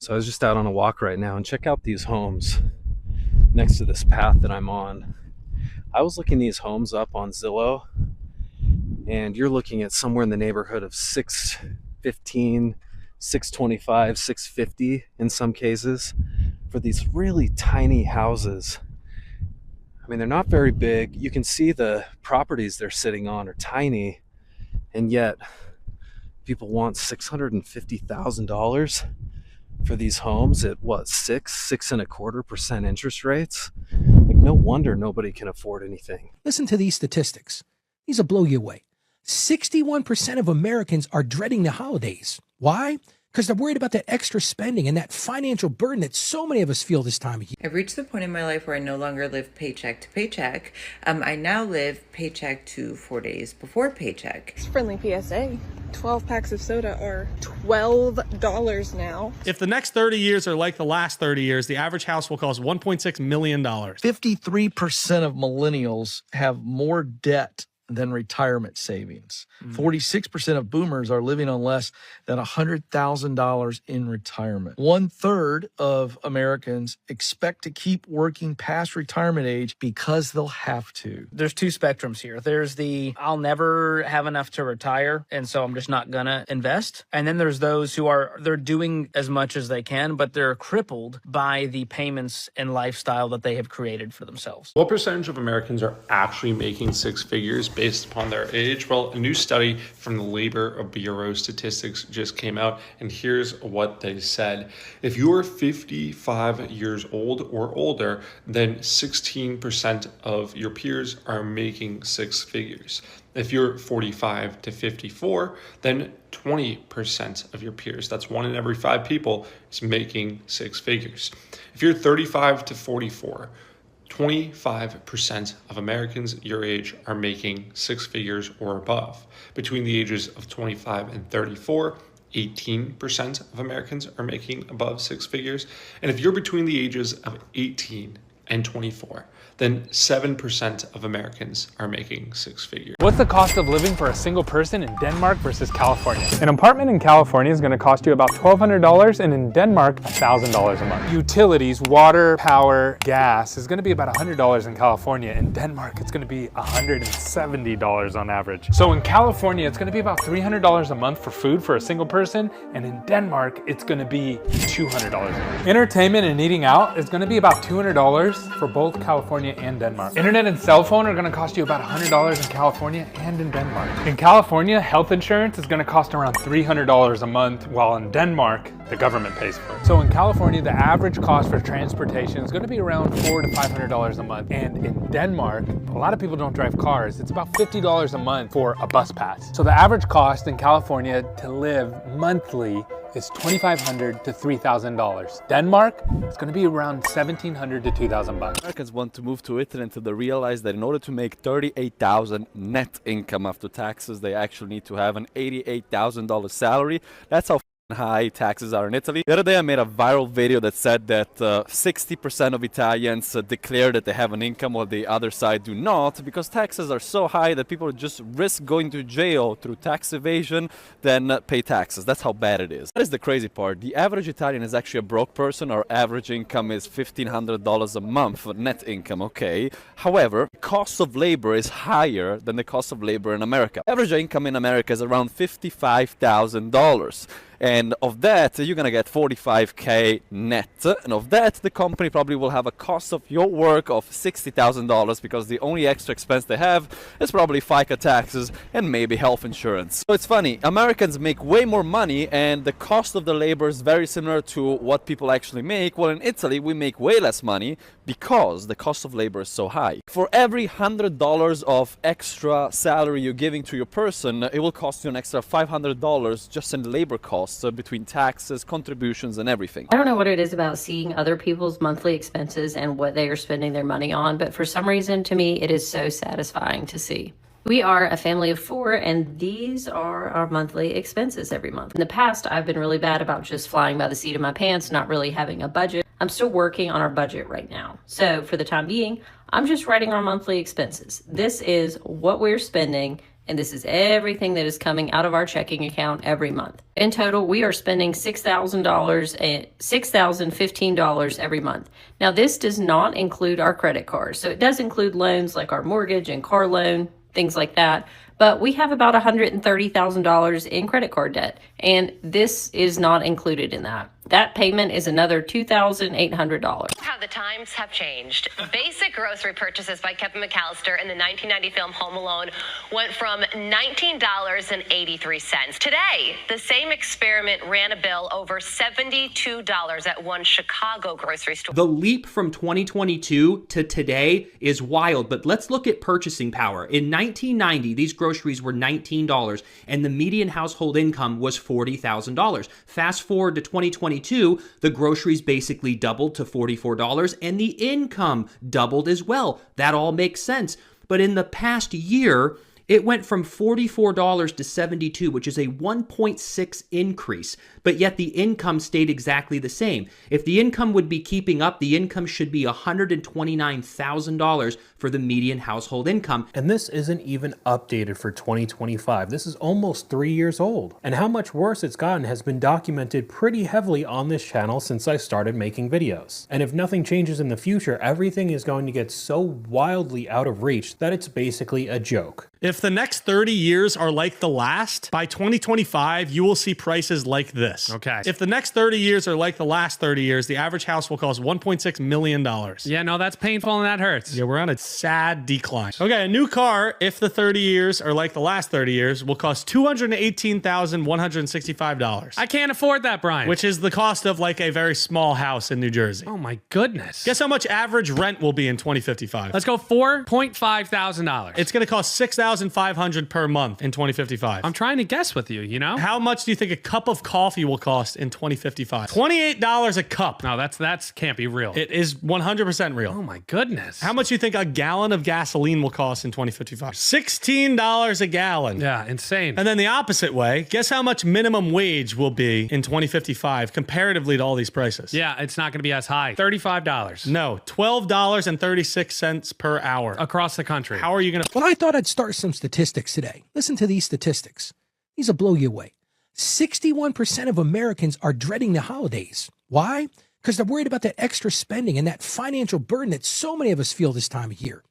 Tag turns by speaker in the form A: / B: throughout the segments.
A: So I was just out on a walk right now and check out these homes next to this path that I'm on. I was looking these homes up on Zillow, and you're looking at somewhere in the neighborhood of 615, 625, 650 in some cases for these really tiny houses. I mean, they're not very big. You can see the properties they're sitting on are tiny, and yet people want $650,000 for these homes at what, 6.25% interest rates? Like, no wonder nobody can afford anything.
B: Listen to these statistics. These will blow you away. 61% of Americans are dreading the holidays. Why? Because they're worried about that extra spending and that financial burden that so many of us feel this time of year.
C: I've reached the point in my life where I no longer live paycheck to paycheck. I now live paycheck to 4 days before paycheck.
D: Friendly PSA. 12 packs of soda are $12 now.
E: If the next 30 years are like the last 30 years, the average house will cost $1.6 million.
F: 53% of millennials have more debt than retirement savings. 46% of boomers are living on less than $100,000 in retirement. 1/3 of Americans expect to keep working past retirement age because they'll have to.
G: There's two spectrums here. There's the I'll never have enough to retire, and so I'm just not gonna invest. And then there's those who they're doing as much as they can, but they're crippled by the payments and lifestyle that they have created for themselves.
H: What percentage of Americans are actually making six figures based upon their age? Well, a new study from the Labor Bureau Statistics just came out, and here's what they said. If you're 55 years old or older, then 16% of your peers are making six figures. If you're 45 to 54, then 20% of your peers, that's 1 in every 5 people, is making six figures. If you're 35 to 44, 25% of Americans your age are making six figures or above. Between the ages of 25 and 34, 18% of Americans are making above six figures. And if you're between the ages of 18 and 24, then 7% of Americans are making six figures.
I: What's the cost of living for a single person in Denmark versus California? An apartment in California is going to cost you about $1,200, and in Denmark, $1,000 a month. Utilities, water, power, gas is going to be about $100 in California. In Denmark, it's going to be $170 on average. So in California, it's going to be about $300 a month for food for a single person, and in Denmark, it's going to be $200 a month. Entertainment and eating out is going to be about $200 for both California and Denmark. Internet and cell phone are going to cost you about $100 in California and in Denmark. In California, health insurance is going to cost around $300 a month, while in Denmark, the government pays for it. So in California, the average cost for transportation is going to be around $400 to $500 a month. And in Denmark, a lot of people don't drive cars. It's about $50 a month for a bus pass. So the average cost in California to live monthly is $2,500 to $3,000. Denmark, it's going to be around $1,700 to $2,000.
J: Americans want to move to Italy until they realize that in order to make $38,000 net income after taxes, they actually need to have an $88,000 salary. That's how high taxes are in Italy. The other day I made a viral video that said that 60% of Italians declare that they have an income while the other side do not, because taxes are so high that people just risk going to jail through tax evasion than pay taxes. That's how bad it is. That is the crazy part. The average Italian is actually a broke person. Our average income is $1,500 a month net income, okay? However, the cost of labor is higher than the cost of labor in America. Average income in America is around $55,000. And of that, you're going to get $45K net. And of that, the company probably will have a cost of your work of $60,000, because the only extra expense they have is probably FICA taxes and maybe health insurance. So it's funny, Americans make way more money and the cost of the labor is very similar to what people actually make. Well, in Italy, we make way less money because the cost of labor is so high. For every $100 of extra salary you're giving to your person, it will cost you an extra $500 just in labor costs. Between taxes, contributions, and everything.
K: I don't know what it is about seeing other people's monthly expenses and what they are spending their money on, but for some reason, to me, it is so satisfying to see. We are a family of 4, and these are our monthly expenses every month. In the past, I've been really bad about just flying by the seat of my pants, not really having a budget. I'm still working on our budget right now. So for the time being, I'm just writing our monthly expenses. This is what we're spending And this is everything that is coming out of our checking account every month. In total, we are spending $6,015 every month. Now, this does not include our credit cards. So it does include loans like our mortgage and car loan, things like that. But we have about $130,000 in credit card debt, and this is not included in that. That payment is another $2,800.
L: How the times have changed. Basic grocery purchases by Kevin McAllister in the 1990 film Home Alone went from $19.83. Today, the same experiment ran a bill over $72 at one Chicago grocery store.
M: The leap from 2022 to today is wild, but let's look at purchasing power. In 1990, these groceries were $19, and the median household income was $40,000. Fast forward to 2022, the groceries basically doubled to $44, and the income doubled as well. That all makes sense. But in the past year, it went from $44 to $72, which is a 1.6 increase, but yet the income stayed exactly the same. If the income would be keeping up, the income should be $129,000 for the median household income.
N: And this isn't even updated for 2025. This is almost 3 years old. And how much worse it's gotten has been documented pretty heavily on this channel since I started making videos. And if nothing changes in the future, everything is going to get so wildly out of reach that it's basically a joke.
E: If the next 30 years are like the last, by 2025, you will see prices like this.
I: Okay.
E: If the next 30 years are like the last 30 years, the average house will cost $1.6 million.
I: Yeah, no, that's painful and that hurts.
E: Yeah, we're on a sad decline. Okay, a new car, if the 30 years are like the last 30 years, will cost $218,165.
I: I can't afford that, Brian.
E: Which is the cost of like a very small house in New Jersey.
I: Oh my goodness.
E: Guess how much average rent will be in 2055?
I: Let's go $4.5 thousand.
E: It's going to cost $6,500 per month in 2055.
I: I'm trying to guess with you, you know?
E: How much do you think a cup of coffee will cost in 2055? $28 a cup.
I: No, that's can't be real.
E: It is 100% real.
I: Oh my goodness.
E: How much do you think a gallon of gasoline will cost in 2055? $16 a gallon.
I: Yeah, insane.
E: And then the opposite way, guess how much minimum wage will be in 2055 comparatively to all these prices?
I: Yeah, it's not going to be as high. $35.
E: No, $12.36 per hour.
I: Across the country.
E: How are you going to...
B: Well, I thought I'd start some statistics today. Listen to these statistics. These will blow you away. 61% of Americans are dreading the holidays. Why? Because they're worried about that extra spending and that financial burden that so many of us feel this time of year.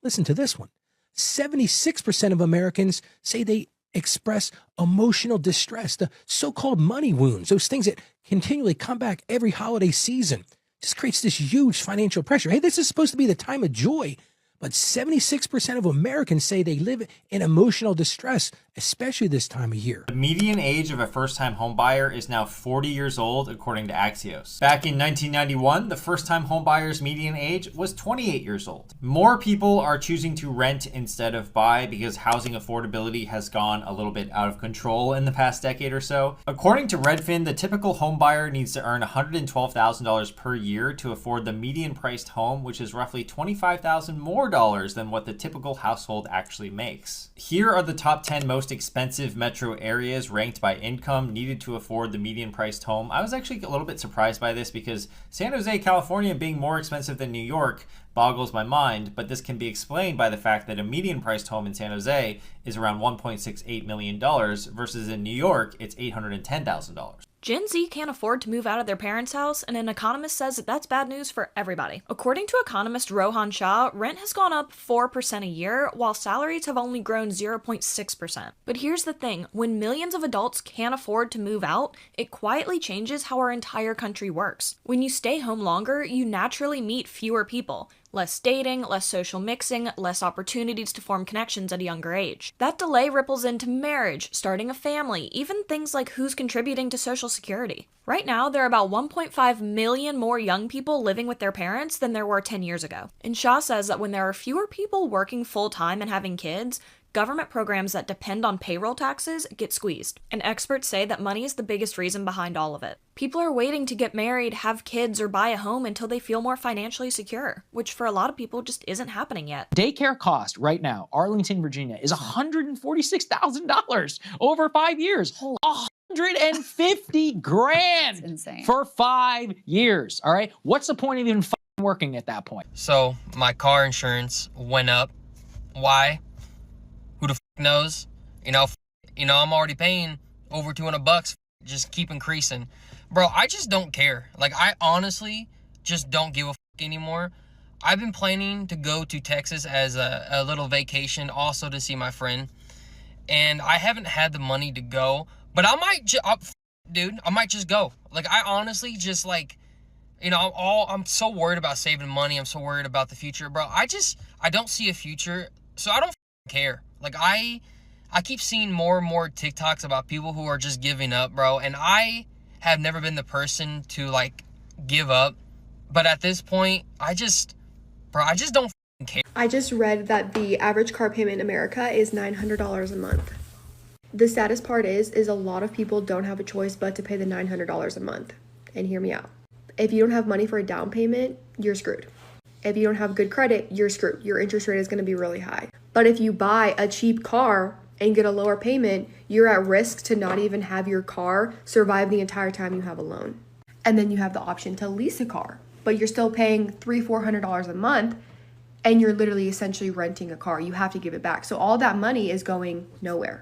B: Listen to this one. 76% of Americans say they express emotional distress, the so-called money wounds, those things that continually come back every holiday season. Just creates this huge financial pressure. Hey, this is supposed to be the time of joy. But 76% of Americans say they live in emotional distress, especially this time of year.
O: The median age of a first-time home buyer is now 40 years old, according to Axios. Back in 1991, the first-time home buyer's median age was 28 years old. More people are choosing to rent instead of buy because housing affordability has gone a little bit out of control in the past decade or so. According to Redfin, the typical home buyer needs to earn $112,000 per year to afford the median-priced home, which is roughly $25,000 more than what the typical household actually makes. Here are the top 10 most expensive metro areas ranked by income needed to afford the median priced home. I was actually a little bit surprised by this because San Jose, California being more expensive than New York boggles my mind, but this can be explained by the fact that a median priced home in San Jose is around $1.68 million versus in New York, it's $810,000.
P: Gen Z can't afford to move out of their parents' house, and an economist says that that's bad news for everybody. According to economist Rohan Shah, rent has gone up 4% a year, while salaries have only grown 0.6%. But here's the thing, when millions of adults can't afford to move out, it quietly changes how our entire country works. When you stay home longer, you naturally meet fewer people. Less dating, less social mixing, less opportunities to form connections at a younger age. That delay ripples into marriage, starting a family, even things like who's contributing to Social Security. Right now, there are about 1.5 million more young people living with their parents than there were 10 years ago. And Shah says that when there are fewer people working full-time and having kids, government programs that depend on payroll taxes get squeezed. And experts say that money is the biggest reason behind all of it. People are waiting to get married, have kids, or buy a home until they feel more financially secure, which for a lot of people just isn't happening yet.
Q: Daycare cost right now, Arlington, Virginia, is $146,000 over 5 years. $150,000
R: insane.
Q: For 5 years. All right. What's the point of even working at that point?
R: So my car insurance went up. Why? Who the knows. You know, I'm already paying over $200. Just keep increasing. Bro, I just don't care. Like, I honestly just don't give a anymore. I've been planning to go to Texas as a little vacation, also to see my friend. And I haven't had the money to go, but I might I might just go. Like, I honestly just, like, you know, I'm so worried about saving money. I'm so worried about the future, bro. I don't see a future, so I don't care. Like, I keep seeing more and more TikToks about people who are just giving up, bro. And I have never been the person to, like, give up. But at this point, I just don't care.
S: I just read that the average car payment in America is $900 a month. The saddest part is a lot of people don't have a choice but to pay the $900 a month. And hear me out. If you don't have money for a down payment, you're screwed. If you don't have good credit, you're screwed. Your interest rate is going to be really high. But if you buy a cheap car and get a lower payment, you're at risk to not even have your car survive the entire time you have a loan. And then you have the option to lease a car, but you're still paying $300-400 a month, and you're literally essentially renting a car. You have to give it back. So all that money is going nowhere.